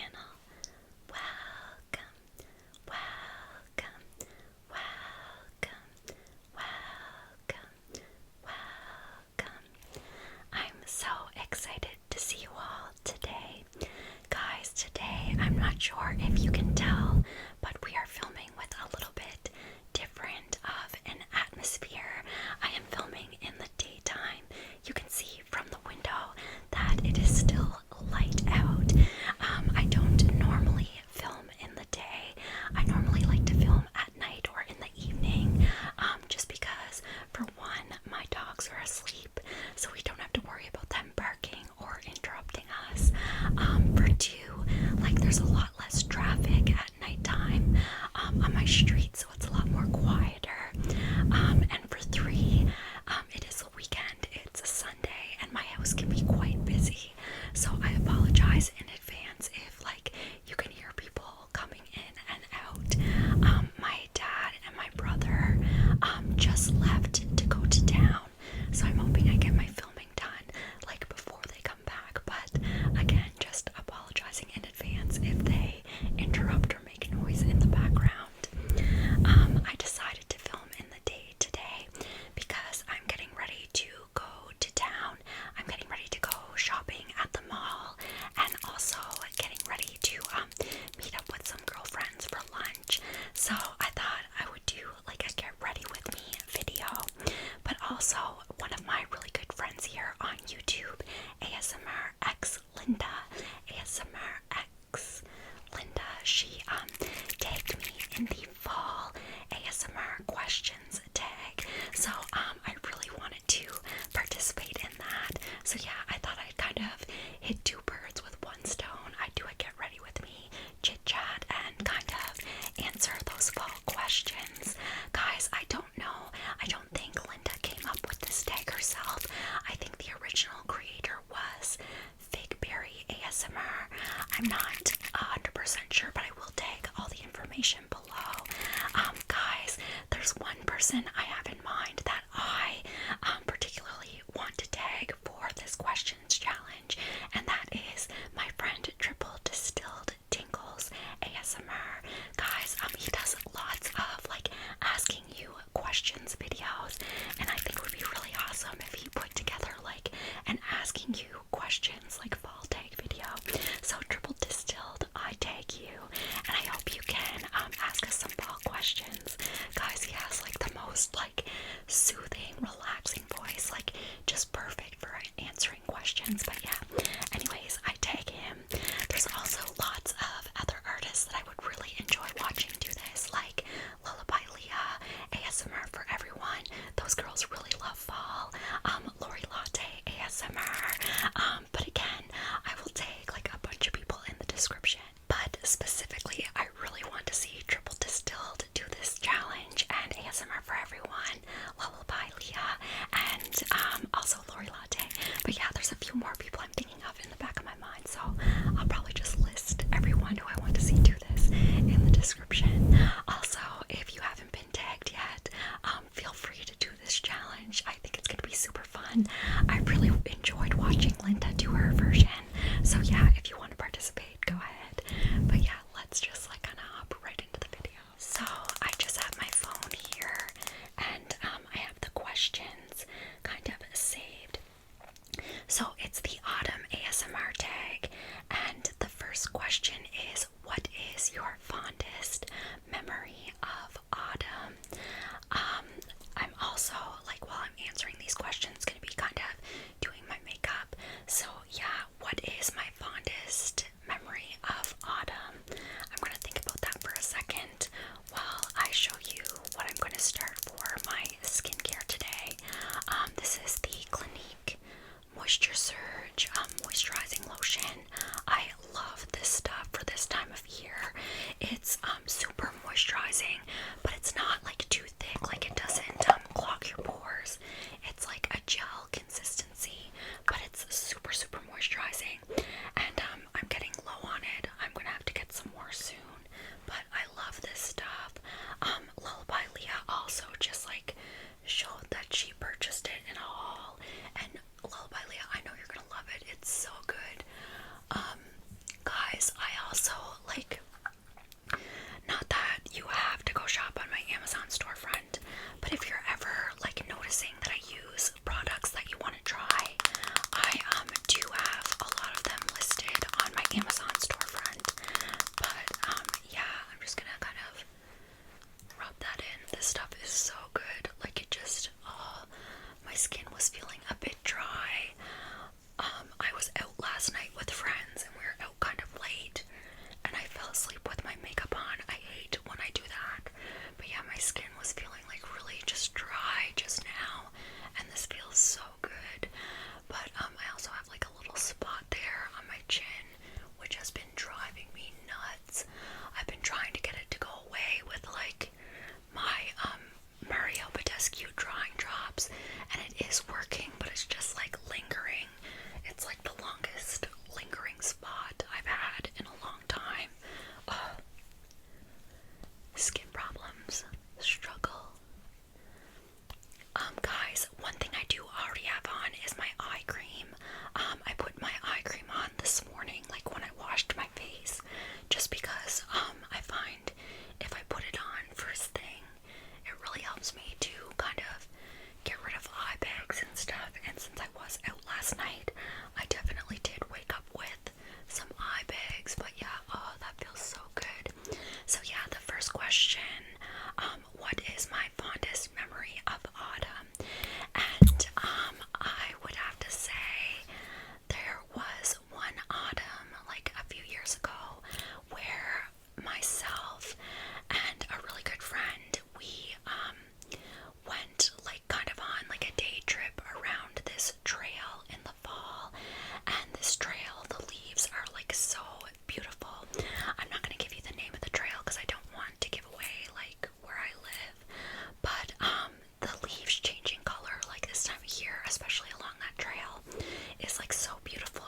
channel. Welcome, welcome, welcome, welcome, welcome. I'm so excited to see you all today. Guys, today I'm not sure if you can tell, but we are filming with a little bit different of an atmosphere. I am filming in the daytime. You can see from the window that it is still light out. I don't normally film in the day. I normally like to film at night or in the evening, just because, for one, my dogs are asleep, so we don't have to worry about them barking or interrupting us. For two, like, there's a lot less traffic at nighttime on my street, so it's a lot more quieter. And for three, it is a weekend, it's a Sunday, and my house can be quite busy, so I apologize in advance if, like, you can hear people coming in and out. My dad and my brother just left to go to town, so I'm hoping I get my filming done, like, before they come back, but again, just apologizing in advance if they interrupt or make noise in the background. I decided to film in the day today because I'm getting ready to go to town. I'm getting ready to go shopping at the mall and also getting ready to meet up with some girlfriends for lunch. So I thought I would do like a get ready with me video. But also, one of my really good friends here on YouTube, ASMR X Linda, ASMR X Linda, she tagged me in the fall ASMR questions tag. So I really wanted to participate in that. So yeah, I thought I'd kind of hit two birds with one stone. I'd do a get ready with me chit chat and kind of answer those fall questions. Guys, I don't know. I don't think Linda came up with this tag herself. I think the original creator was Figberry ASMR. I'm not 100% sure, but I will tag all the information below. Guys, there's one person I have in mind that I particularly want to tag for this questions challenge, and that is my friend Triple Distilled Tingles ASMR. Guys, he does lots of like asking you questions videos, and I think it would be really awesome if he put together like an asking you questions like fall tag video. So Triple Distilled, I tag you, and I hope you can ask us some fall questions. Guys, he has like the most like soothing, relaxing voice, like just perfect for answering questions. But yeah, anyways, I tag him. There's also lots of other artists that I would really enjoy watching do this, like Lullaby Leah, ASMR for Everyone. Those girls really love fall. Lori Latte ASMR. But again, I will take like a bunch of people in the description. But specifically, I really want to see Triple Distilled do this challenge, and ASMR for Everyone, Lullaby Leah, and also Lori Latte. But yeah, there's a few more people I'm thinking of in the back of my mind, so I'll probably just list everyone who I want to see do this in the description. Also, if you haven't been tagged yet, feel free to do this challenge. I think it's going to be super fun. I really enjoyed watching Linda do her version, so yeah, if you want to participate, go ahead. But yeah, let's just like kind of hop right into the video. So I just have my phone here, and I have the questions kind of saved. So it's the autumn ASMR tag, and the first question is, what is your fondest memory of autumn? I'm also, like, while I'm answering these questions, going to be kind of doing my makeup. So yeah, what is my fondest memory of autumn? I'm going to think about that for a second while I show you what I'm going to start for my skincare today. This is the Clinique Moisture Surge moisturizing lotion. I love this stuff for this time of year. It's super moisturizing, but it's not like too thick, like it doesn't clog your pores. It's like a gel consistency, but it's super moisturizing, and I'm getting low on it. I'm gonna have to get some more soon, but I love this stuff. Lullaby Leah also just like showed that she purchased it in a haul, and Lullaby Leah, I know you're gonna love it. It's so good. Guys, I also myself and a really good friend, we went like kind of on like a day trip around this trail in the fall. And this trail, the leaves are like so beautiful. I'm not gonna give you the name of the trail because I don't want to give away like where I live. But the leaves changing color like this time of year, especially along that trail, is like so beautiful.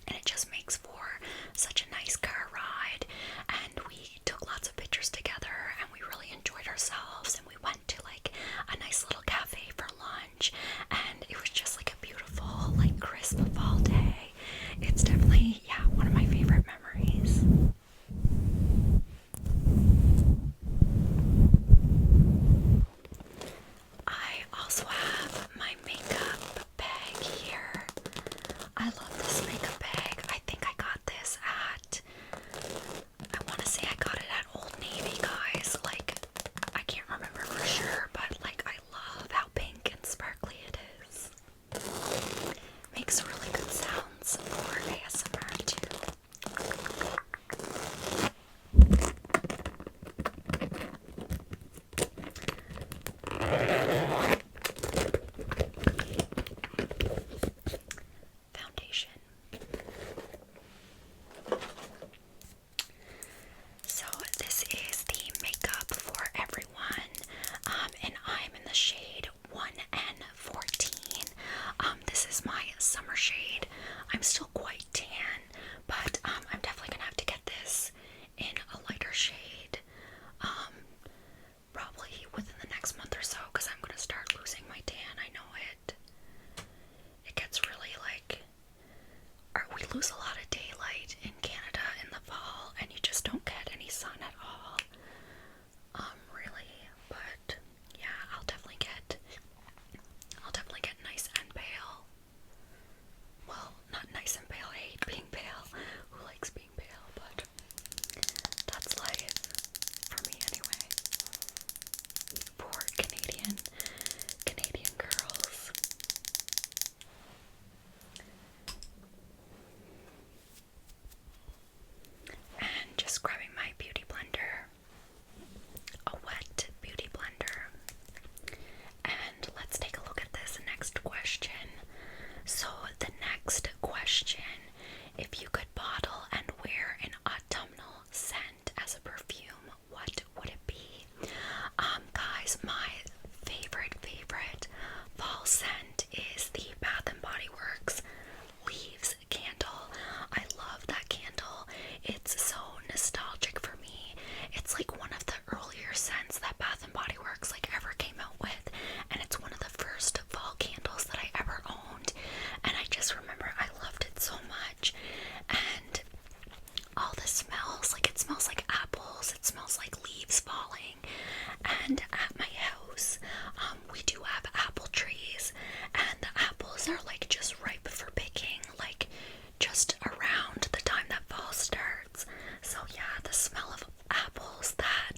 And it just makes for such a nice car ride. And we took lots of pictures together and we really enjoyed ourselves. And we went to like a nice little cafe for lunch. And it was just like a beautiful, like crisp fall day. It's definitely, yeah, one of my favorite memories. I also have my makeup bag here. I love this makeup bag. I think I got this at, I want to say I got it at Old Navy, guys. Like, I can't remember for sure, but like, I love how pink and sparkly it is. Makes really good sounds for ASMR too. Foundation. So this is the makeup for everyone, and I'm in the shade 1N14. This is my summer shade. I'm still quite tan, but I'm definitely gonna have to get this in a lighter shade, probably within the next month or so, because I'm gonna start losing my tan. I know it. It gets really like, or we lose a lot of daylight in Canada in the fall, and you just don't get any sun at all. Really, but yeah, I'll definitely get nice and pale. Well, not nice and pale. I hate being pale. Who likes being pale? But that's life for me anyway. Poor Canadian girls. And just grabbing my beauty blender, a wet beauty blender. And let's take a look at this next question. So the next question, if you could bottle and wear an autumnal scent as a perfume, what would it be? Guys, my favorite fall scent is the Bath and Body Works Leaves candle. I love that candle. It's so nostalgic for me. It's like one of the earlier scents that Bath and Body Works like ever came out with, and it's one of the first fall candles that I ever owned, and I just remember I loved it so much. And all the smells, like it smells like apples, it smells like leaves falling. And at my house, we do have apple trees, and the apples are like just ripe for picking, like just around the time that fall starts. So yeah, the smell of apples, that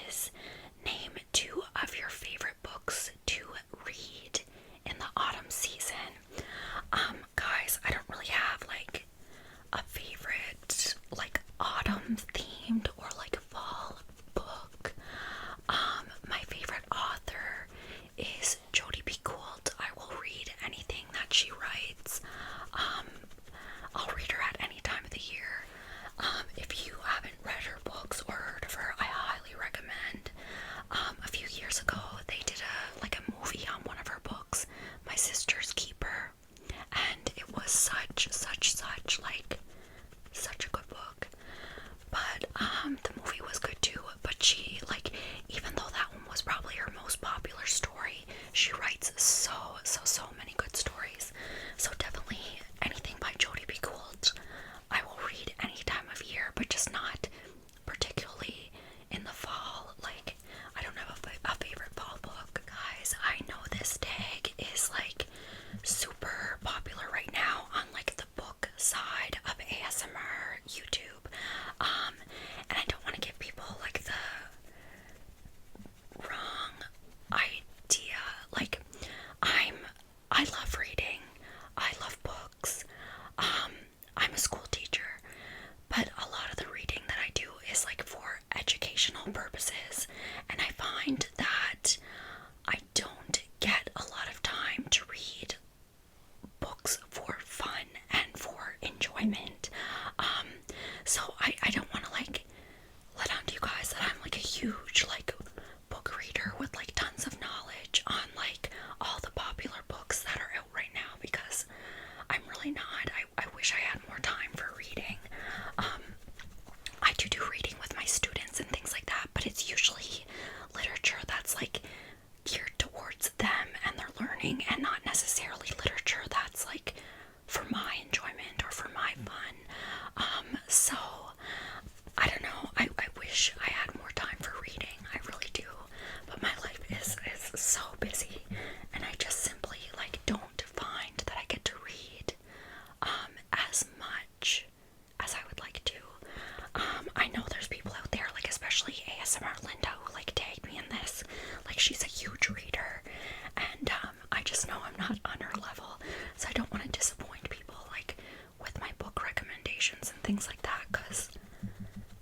is name 2 of your favorite books to read in the autumn season. Guys, I don't really have like a favorite like autumn themed or like fall book. My favorite author is Jodi B. Gould. I will read anything that she writes. I'll read her at any time of the year. If you haven't read her books or heard of her, I highly recommend. A few years ago, they did a movie on one of her books, My Sister's Keeper, and it was such a good book. But the movie was good too. But she, like, even though that one was probably her most popular story, she writes so many good stories. So definitely anything by Jodi B. Gould I will read any time of year, but just not particularly in the fall. Like, I don't have a favorite fall book. Guys, I know this tag is like super popular right now on like the book side of ASMR YouTube. And I don't want to give people like the wrong idea. Like, I love reading. I love books. I'm a school teacher, but a lot of the reading that I do is like for educational purposes, and I find that I don't get a lot of time to read books for fun and for enjoyment. So I don't want to like let on to you guys that I'm like a huge like book reader with like tons of knowledge on like all the popular books that are out right now, because I'm really not. I wish I had more time for reading. I do reading with my students and things like that, but it's usually literature that's like geared towards them and their learning, and not necessarily literature that's like for my enjoyment or for my fun. So I don't know. I wish I had more time for reading. I really do. But my life is so busy, and I just simply like don't find that I get to read as much as I would like to. I know there's people out there, like especially ASMR Linda, who like tagged me in this. Like, she's a huge reader, and I just know I'm not on her level, so I don't want to disappoint people like with my book recommendations and things like that, because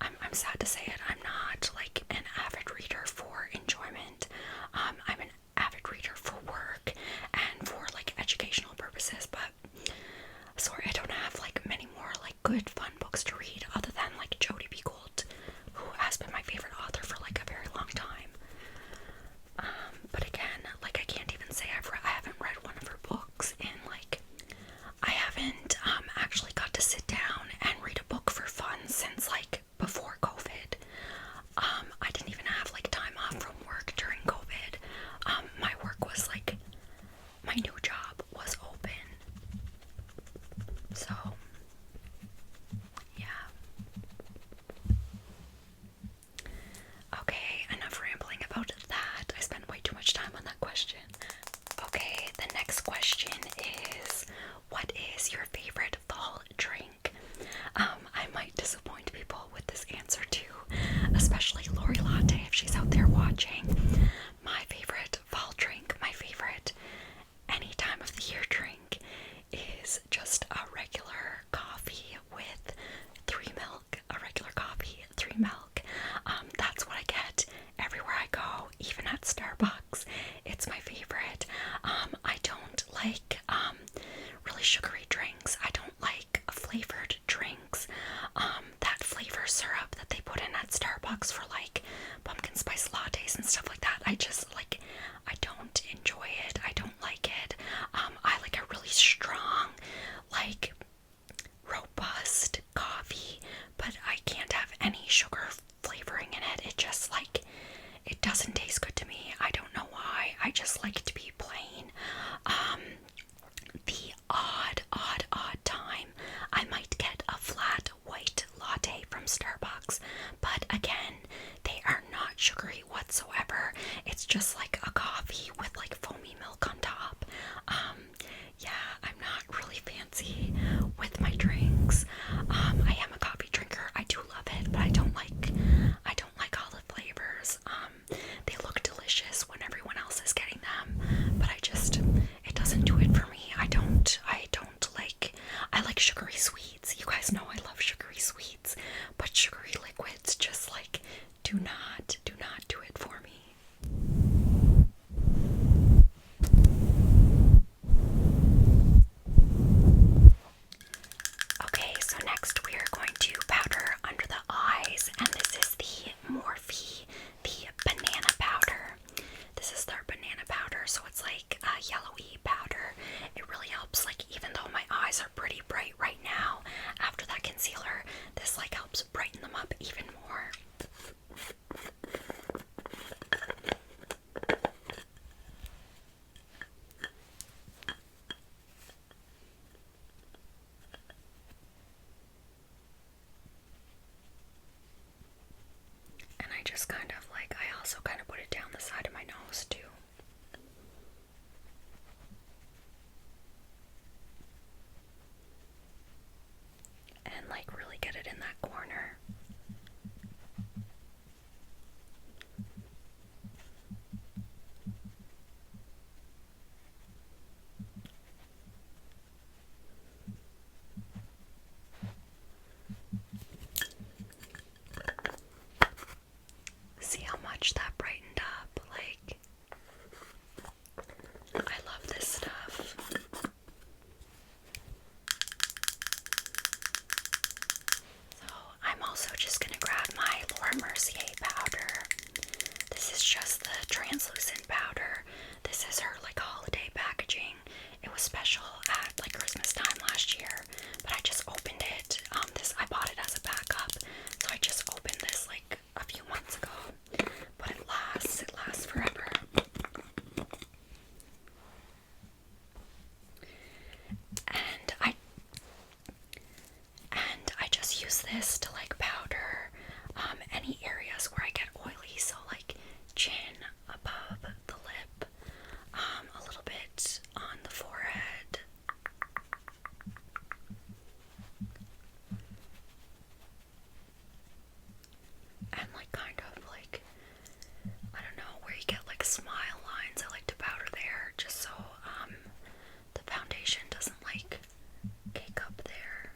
I'm sad to say it, I'm not like an avid reader for enjoyment. I'm an avid reader for work and for like educational purposes, but sorry, I don't have like many more like good fun books to read other than like Jodi B. Gould, who has been my favorite author for like a very long time. But again, like I can't even say I haven't read one of her books in like, I haven't actually got to sit down and read a book for fun since like before COVID. I didn't even have like time off from work during COVID. My work was like, my new job was open. So, yeah. Okay, enough rambling about that. I spent way too much time on that question. Okay, the next question is, what is your favorite fall drink? I might disappoint people with this answer too, especially Lori Latte if she's out there watching. My favorite fall drink, my favorite any time of the year drink, is just a regular coffee with 3 milk. A regular coffee, 3 milk. That's what I get everywhere I go, even at Starbucks. It's my favorite. I don't like really sugary drinks. I don't like flavored drinks. That flavor syrup that they put in at Starbucks for like pumpkin spice lattes and stuff like that, I just like, I don't enjoy it. I don't like it. I like a really strong, like robust coffee, but I can't have any sugar flavoring in it. It just like, it doesn't taste good to me. I don't know why. I just like it to be plain. The odd time I might get a flat white latte from Starbucks, but again, they are not sugary whatsoever. It's just like a coffee with like foamy milk on top. Yeah, I'm not really fancy with my drinks. I am a coffee drinker. I do love it, but I don't like all the flavors. because they look delicious when everyone else is getting them, but it doesn't do it for me. I don't like, I like sugary sweets. You guys know I love sugary sweets, but sugary liquids just like do not do it for me. Okay, so next we are going to powder under the eyes, and this is the Morphe, the banana powder. This is their banana powder, so it's like a yellowy powder. It really helps, like, even though my eyes are pretty bright right now, after that concealer, this like helps brighten them up even more. And I just kind of like, I also kind of put it down the side of my nose too. And like really get it in that corner. See how much that brightened up? Like, I love this stuff. So I'm also just gonna grab my Laura Mercier powder. This is just the translucent powder. This is her like holiday packaging. It was special at like Christmas time last year, but I just opened it. I bought it as a backup, so I just opened this like a few months ago. But it lasts forever. And I just use this to like powder any areas where I get oily, so like chin, above the lip, a little bit on the forehead. And like kind of like, I don't know, where you get like smile lines, I like to powder there just so the foundation doesn't like cake up there.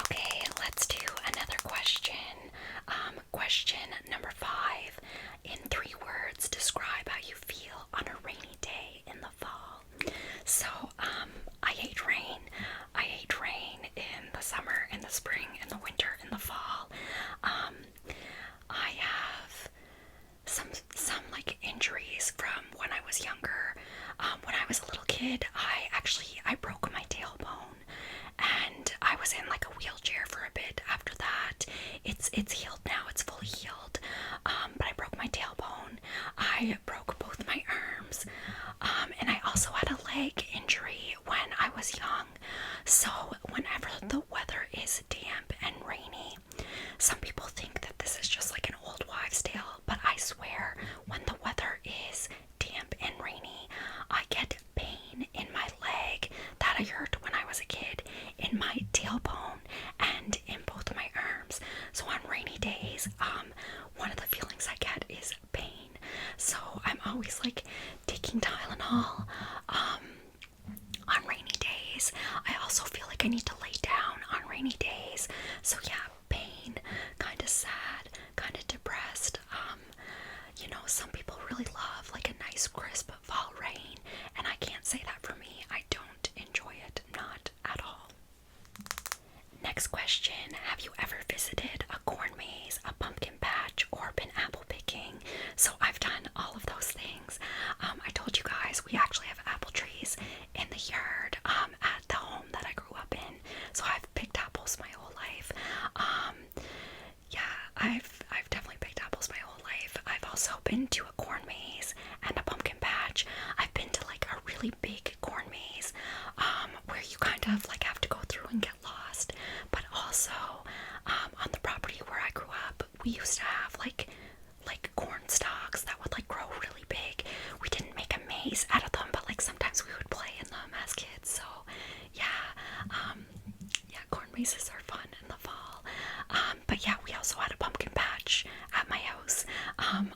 Okay, let's do another question. Question number 5. In 3 words, describe how you feel on a rainy day in the fall. So, I hate rain. I hate rain in the summer, in the spring, in the winter, in the fall. I have some like injuries from when I was younger. When I was a little kid, I broke my tailbone, and I was in like a wheelchair for a bit after that. It's healed now, it's fully healed. But I broke my tailbone. I broke both my arms. And I also had a leg injury when I was young. So whenever the weather is damp and rainy, some people think that this is just like an old wives' tale, but I swear, when the weather is damp and rainy, I get pain in my leg that I hurt when I was a kid, in my tailbone, and in both my arms. So on rainy days, one of the feelings I get is pain. So I'm always like taking Tylenol on rainy days. I also feel like I need to lay down on rainy days. So yeah, pain, kind of sad, kind of depressed. You know, some people really love like a nice crisp fall rain, and I can't say that for me. I don't enjoy it, not at all. Next question. Have you ever visited a corn maze, a pumpkin patch, or been apple picking? So I've done all of those things. I told you guys we actually have apple trees in the yard at the home that I grew up in. So I've picked apples my whole life. Yeah, I've definitely picked apples my whole life. I've also been to a corn maze and a pumpkin patch. I've been to like a really big corn maze where you kind of like have to go through and get lost. But also on the property where I grew up, we used to have like corn stalks that would like grow really big. We didn't make a maze out of them, but like sometimes we would play in them as kids. So yeah, mazes are fun in the fall. But yeah, we also had a pumpkin patch at my house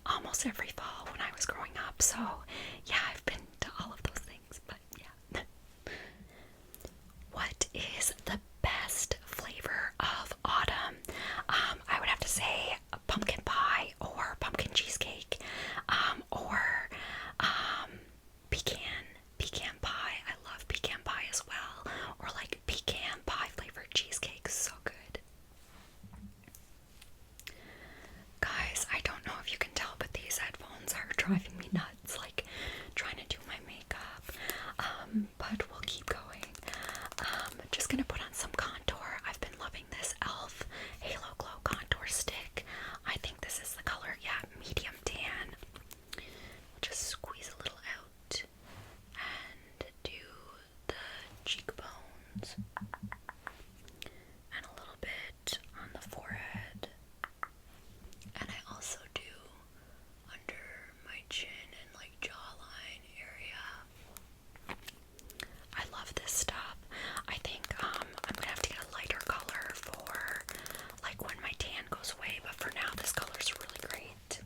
almost every fall when I was growing up. So yeah, I've been to all of those things, but yeah. What is the best flavor of autumn? I would have to say pumpkin pie or pumpkin cheesecake, or pecan pie. I love pecan pie as well, or like pecan pie flavored cheesecake. So good. Guys, I don't know if you can tell, but these headphones are driving me nuts, like trying to do my makeup. But we'll keep going. Just gonna put on some contour. I've been loving this e.l.f. Halo Glow contour stick. I think this is the color, yeah, medium tan. Just squeeze a little out and do the cheekbones and a little bit on the forehead. And I also do under my chin and like jawline area. I love this stuff. I think I'm gonna have to get a lighter color for like when my tan goes away, but for now this color's really great.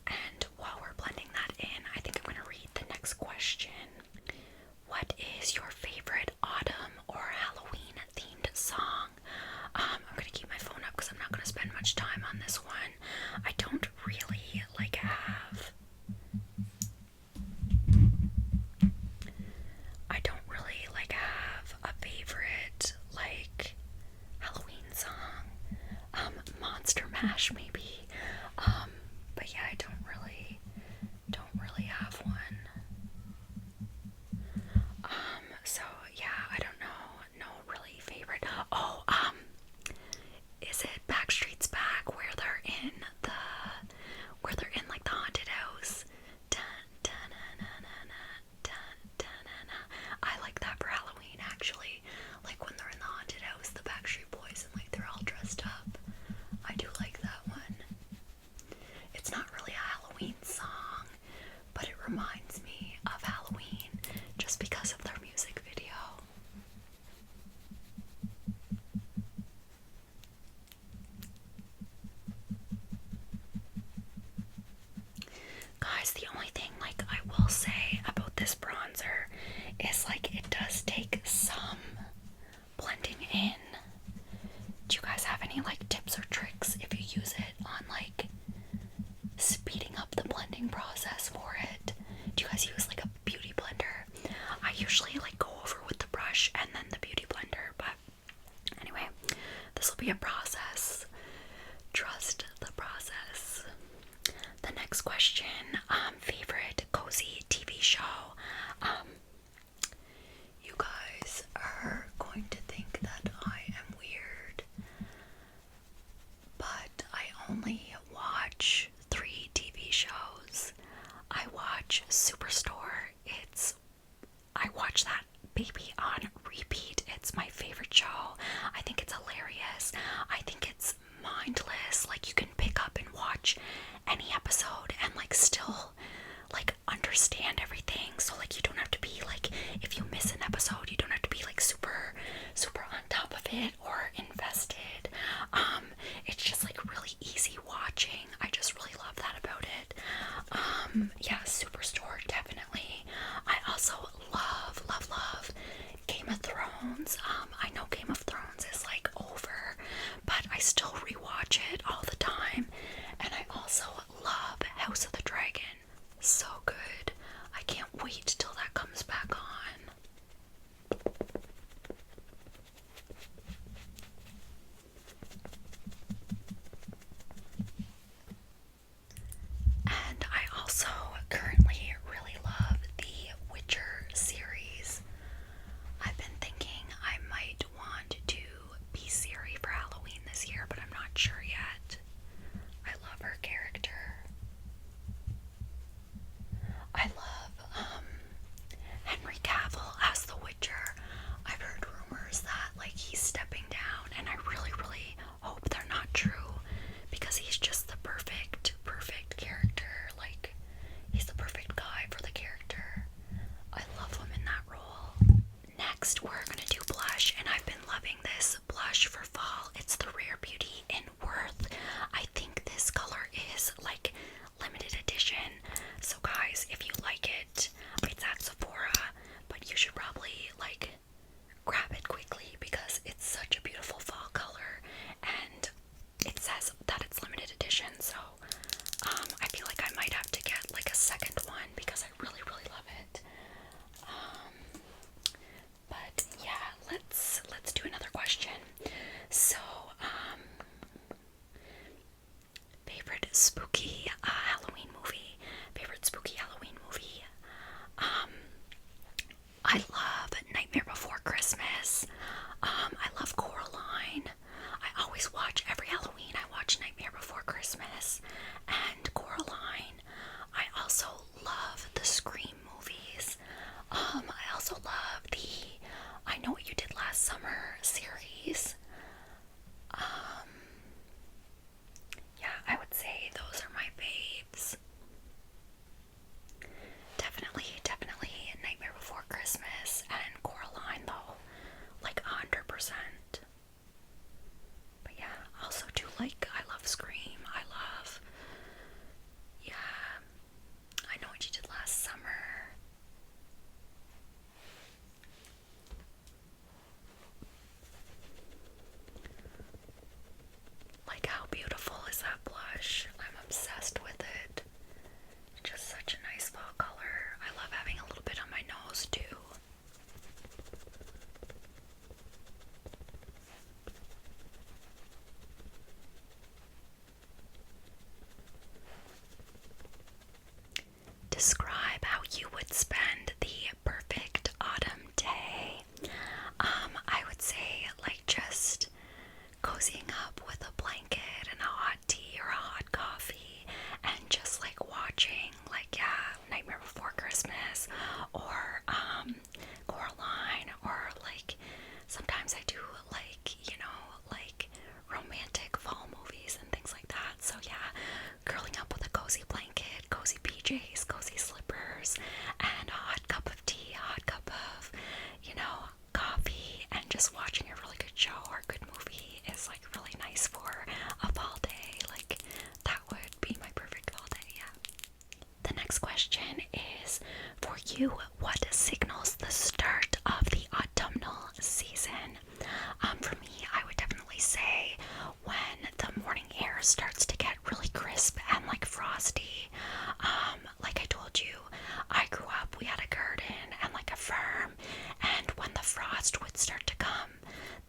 And while we're blending that in, I think I'm gonna read the next question. What is your favorite autumn or Halloween themed song? I'm gonna keep my phone up because I'm not gonna spend much time on this one. I don't really like have a favorite like Halloween song. Monster Mash maybe. But yeah, I don't really have one. So yeah, I don't know. No really favorite. Oh, is it Backstreet's Back where they're in like the haunted house? Dun, dun, na, na, na, dun, dun, na, na. I like that for Halloween actually. Like when they're in the haunted house, the Backstreet Boys, and like they're all dressed up. I do like that one. It's not really a Halloween song, but it reminds me of Halloween just because of their music video. Guys, the only thing like I will say about this bronzer is like it does take some blending in. Do you guys have any like tips or tricks if you use it on like speeding up the blending process for it? Do you guys use like a beauty blender? I usually like go over with the brush and then the beauty blender, but anyway, this will be a process. Trust the process. The next question, favorite cozy TV show. You guys are going to think that I am weird, but I only watch 3 TV shows. I watch Superstore. I watch that baby on repeat. It's my favorite show. I think it's hilarious. I think it's mindless. Like you can pick up and watch any episode and like still like understand everything. So like you don't have to be like, if you miss an episode, you don't have to be like super on top of it or invested. It's just like really easy watching. I just really love that about it. Yeah, Superstore definitely. I also love Game of Thrones. I know Game of Thrones is like over, but I still rewatch it all the time. And I also love House of the Dragon. So good. I can't wait till that comes back on. And I also currently really love the Witcher series. I've been thinking I might want to be Ciri for Halloween this year, but I'm not sure yet. I love her character. I love Henry Cavill as the Witcher. I've heard rumors that like he's stepping down, and I really hope they're not true, because he's just the perfect character. Like he's the perfect guy for the character. I love him in that role. Next we're gonna do blush. blush, and I've been loving this blush for fall. It's the Rare Beauty in Worth. I think this color is like limited edition. So guys, if you like it, it's at Sephora, but you should probably like grab it quickly because it's such a beautiful fall color, and it says that it's limited edition. So I feel like I might have to get like a second one because I really, really love it. But yeah, let's do another question. So, favorite spooky Halloween movie. Favorite spooky Halloween movie. I love Nightmare Before Christmas. I love Coraline. I always watch every Halloween. I watch Nightmare Before Christmas and Coraline. I also love the Scream movies. I also love the I Know What You Did Last Summer series. Yeah, I would say those are my faves. Definitely Nightmare Before Christmas and Coraline though, like 100%. But yeah, also too, like, I love Scream. Yeah, I Know What You Did Last Summer. Like, how beautiful is that blush? I'm obsessed with it. Just such a nice fall color. I love having a little bit on my nose too. Describe how you would spend the perfect autumn day. I would say like just cozying up with a blanket and a hot tea or a hot coffee and just like watching like Nightmare Before Christmas or Coraline, or like sometimes I do like, like romantic fall movies and things like that. So yeah, curling up with a cozy blanket, cozy PJs, cozy slippers, and a hot cup of tea, a hot cup of, coffee, and just watching a really good show or good movie is like really nice for a fall day. Like, that would be my perfect fall day, yeah. The next question is, for you, what signals the start of the autumnal season? For me, I would definitely say when the morning air starts to get really crisp and like frosty. Like I told you, I grew up, we had a garden and like a farm, and when the frost would start to come,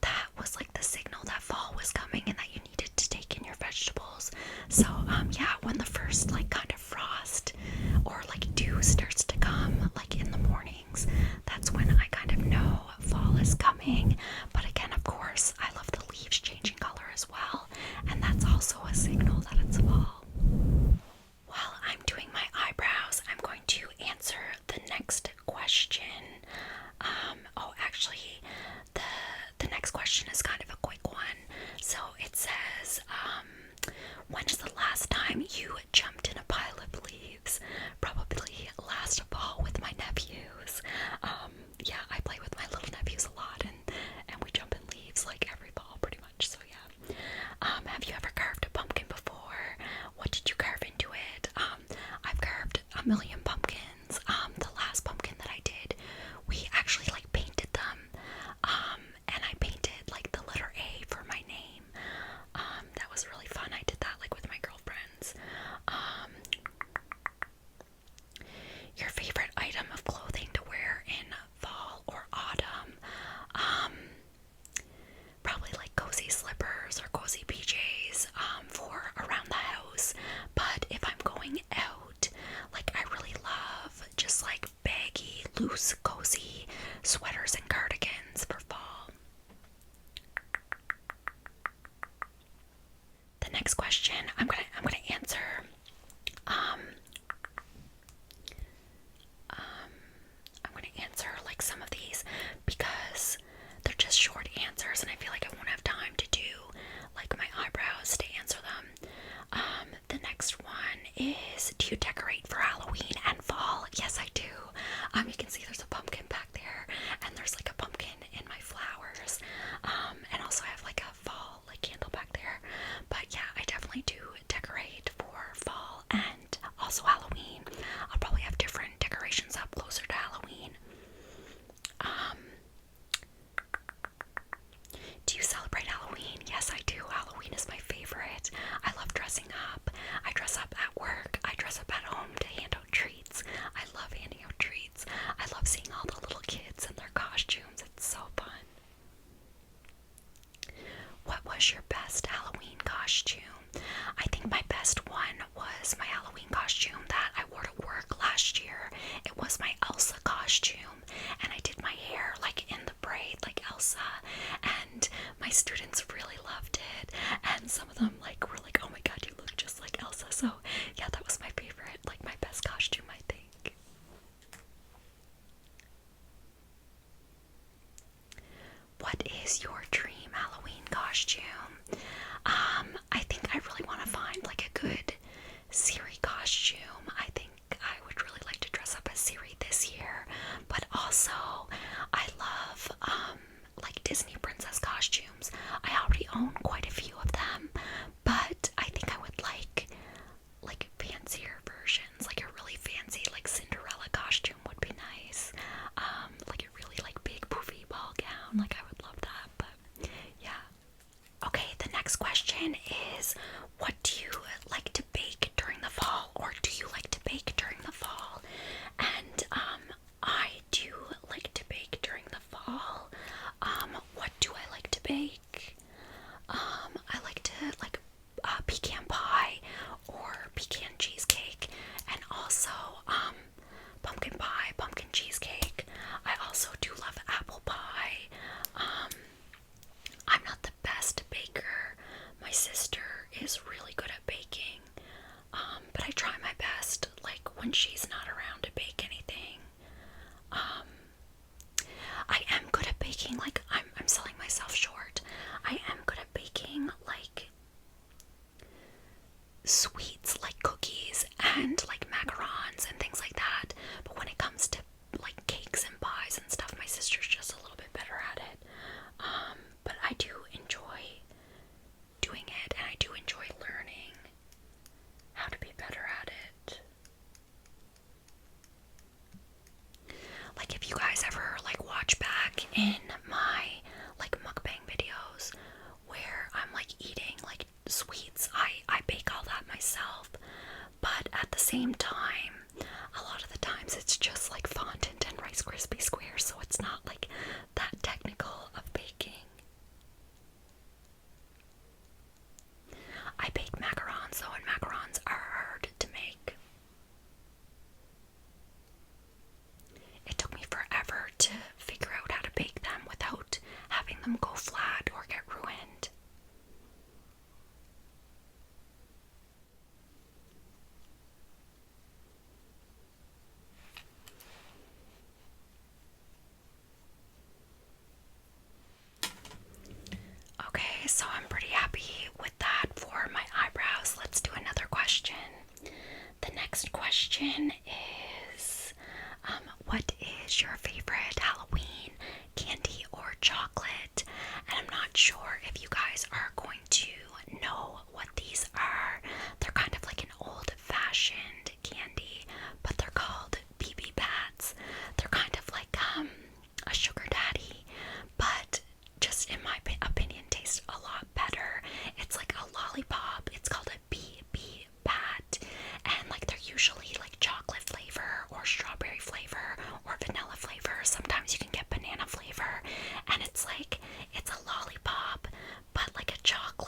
that was like the signal that fall was coming and that you needed to take in your vegetables. So yeah, when the first like kind of frost or like dew starts to come like in the Elsa, and my students really loved it, and some of them like were like, oh my god, you look just like Elsa. So yeah, that was my favorite, like my best costume, I think. What is your dream Halloween costume? I think I really want to find like a good Siri costume. I think I would really like to dress up as Siri this year, but also I love like Disney princess costumes. I already own quite a few of them, but I think I would like fancier versions, like a really fancy like Cinderella costume would be nice. Like a really like big poofy ball gown, like I would love that. But yeah. Okay, the next question is, what do you like to bake during the fall, or do you like to bake during the fall? And I do like to bake during the fall. What do I like to bake? I like to like pecan pie or pecan cheesecake, and also pumpkin pie, pumpkin cheesecake. I also do love apple pie. I'm not the best baker. My sister is really good at baking, but I try my best, like when she's not around, to bake anything. I am good at baking, like I'm selling myself short. I am good at baking like sweets, like cookies and like macarons and things like that. But when it comes to like cakes and pies and stuff, my sister's just a little bit better at it. But I do enjoy doing it, and I do enjoy learning how to be better at it. Like if you guys ever like watch back in my like mukbang videos where I'm like eating like sweets, I bake all that myself, but at the same time, a lot of the times it's just like fondant and Rice Krispie squares, so it's not like that technical of baking. I bake macarons though, and macarons are hard to make. It took me forever to figure out how to bake them without having them go flat or get ruined. Okay, so I'm pretty happy with that for my eyebrows. Let's do another question. The next question is, what is your favorite Halloween candy or chocolate? And I'm not sure if you guys are going to know what these are. They're kind of like an old-fashioned candy, but they're called BB Bats. They're kind of like a sugar daddy, but just in my opinion taste a lot better. It's like a lollipop. It's called a BB Bat, and like they're usually like chocolate flavor or strawberry flavor or vanilla flavor. Sometimes you can get banana flavor, and it's like it's a lollipop but like a chocolate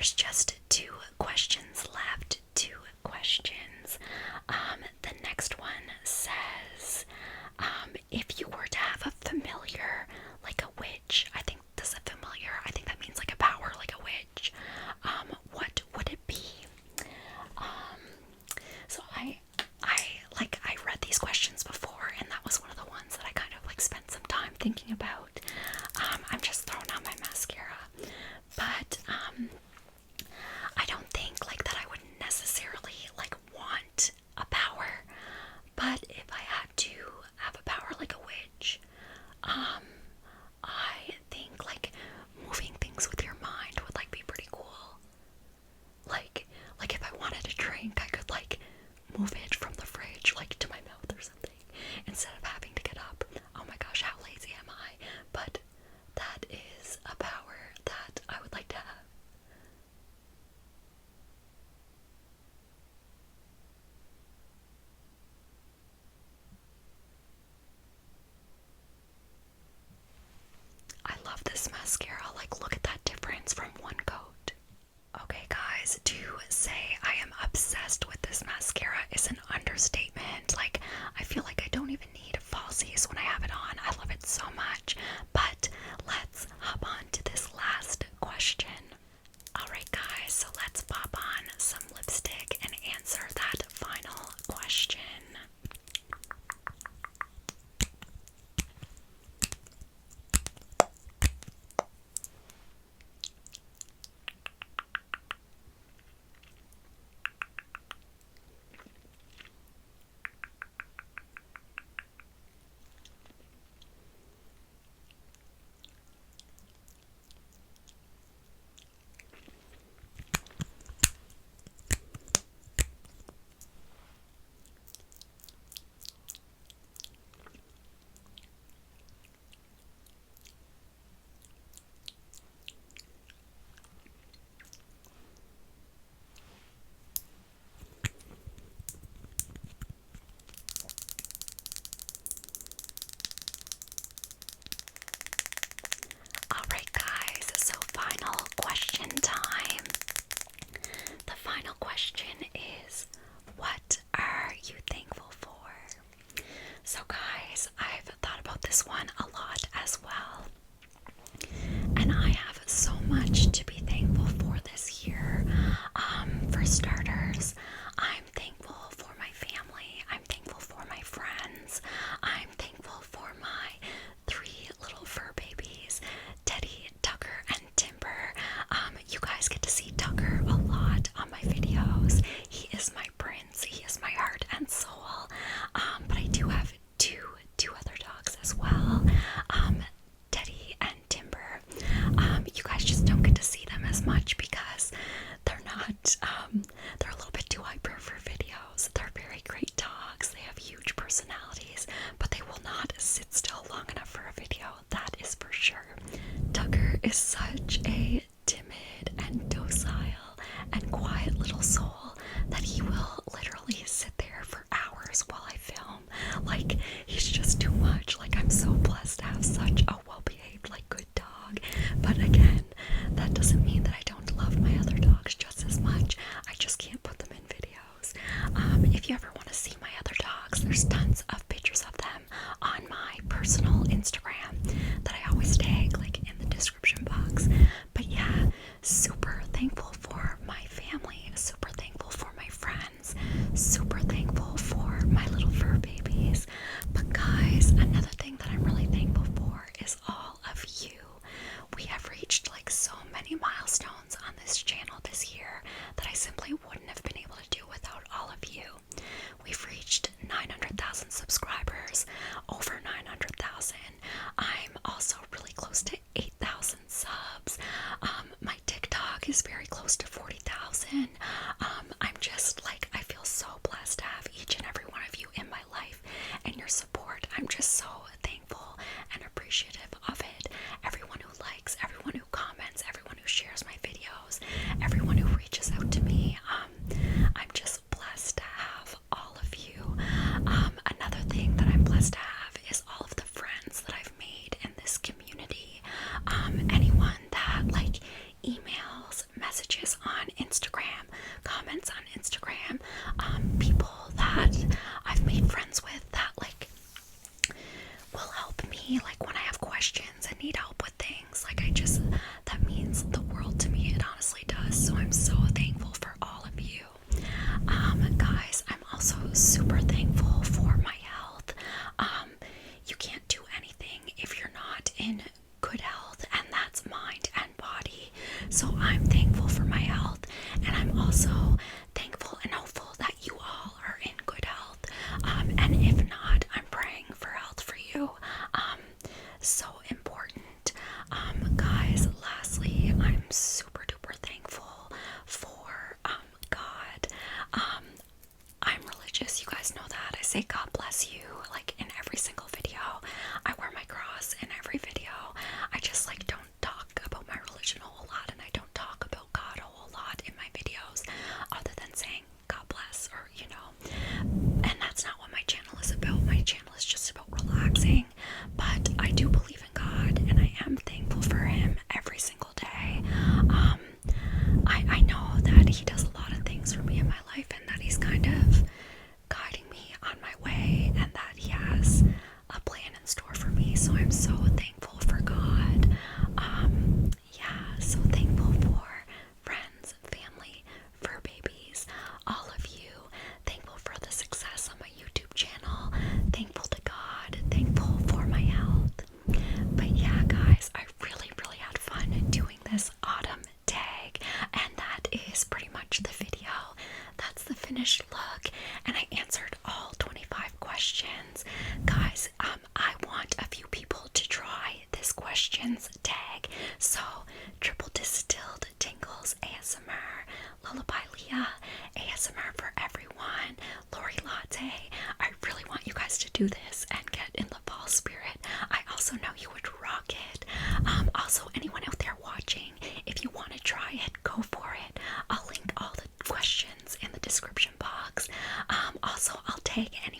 there's just 2 questions left. 2 questions. The next one says, if you were to have a familiar like a witch, I think that means like a power like a witch, what would it be? So I read these questions before, and that was one of the ones that I kind of like spent some time thinking about. I'm just throwing out my mascara, but I don't think like that I would necessarily like want a power, but if I had to have a power like a witch, I think like moving things with your mind would like be pretty cool. Like if I wanted a drink, I could like move it from the fridge like to my mouth or something instead of having to get up. Oh my gosh, how lazy am I? But that is a power that I would like to have. I love this mascara. Like, look at that difference from one coat. Okay, guys, to say I am obsessed with this mascara is an understatement. Like, I feel like I don't even need falsies when I have it on. I love it so much. But let's hop on to this last question. Alright, guys, so let's pop on some lipstick and answer that final question. Alright, guys, so final question time. The final question is, what are you thankful for? So, guys, I've thought about this one a lot as well. And I have so much to be thankful for this year. For starters, I'm thankful for my family. I'm thankful for my friends. I'm thankful for my 3 little fur babies, Teddy, Tucker, and Timber. You guys get to see Tucker a lot on my videos. He is my prince. He is my heart and soul. But I do have two other dogs as well. Teddy and Timber. You guys just don't get to see them as much because they're not, they're a little bit too hyper for videos. They're very great dogs. They have huge personalities, but they will not sit still long enough for a video. That is for sure. Tucker is such a timid and docile and quiet little soul that he will literally sit there for hours while I film. Like, he's just too much. Like, I'm so blessed to have such a well-behaved, like, good dog. But again, that doesn't mean that I don't love my other dogs just as much. I just can't put them in videos. If you ever want to see my other dogs, there's tons of pictures of them on my personal Instagram that I always tag, like, in the description box. But yeah, super thankful for my family, super thankful for my friends, super thankful for my little fur babies. But guys, another thing that I'm really thankful for is all of you. We have reached like so many milestones on this channel this year that I simply wouldn't have been able to do without all of you. We've reached 900,000 subscribers, over 900,000. I'm also really close to 8,000 subs. My TikTok is very close to 40,000. I'm just like, I feel so blessed to have each and every one of you in my life and your support. I'm just so thankful and appreciative of it. Everyone who likes, everyone who comments, everyone who shares my videos, everyone who reaches out to me. also thankful and hopeful that you all are in good health. And if not, I'm praying for health for you. So important. Guys, lastly, I'm super duper thankful for God. I'm religious, you guys know that. I say God bless you like in every single video. I wear my cross in every video. I just like don't talk about my religion a whole lot, and I don't talk about God a whole lot in my videos other than saying God bless, or you know. And that's not what my channel is about. My channel is just about relaxing. But I do believe in God, and I am thankful for him every single day. I know that he does a lot of things for me in my life, and that he's kind of guiding me on my way, and that he has a plan in store for me. So I'm so thankful for God. Yeah, so thankful for friends, family, fur babies, all of you. Thankful for the success on my YouTube channel. Thankful to God. Thankful for my health. But yeah, guys, I really, really had fun doing this autumn tag, and that is pretty much the video. That's the finished look, and I answered all 25 questions. Guys, I want a few people to try this questions tag. So, triple distilled tingles ASMR, Lullaby Leah, ASMR for everyone, Lori Latte. I really want you guys to do this and get in the fall spirit. I also know you would rock it. Also, anyone out there watching, if you want to try it, go for it. I'll link all the questions in the description box. Also, I'll tag any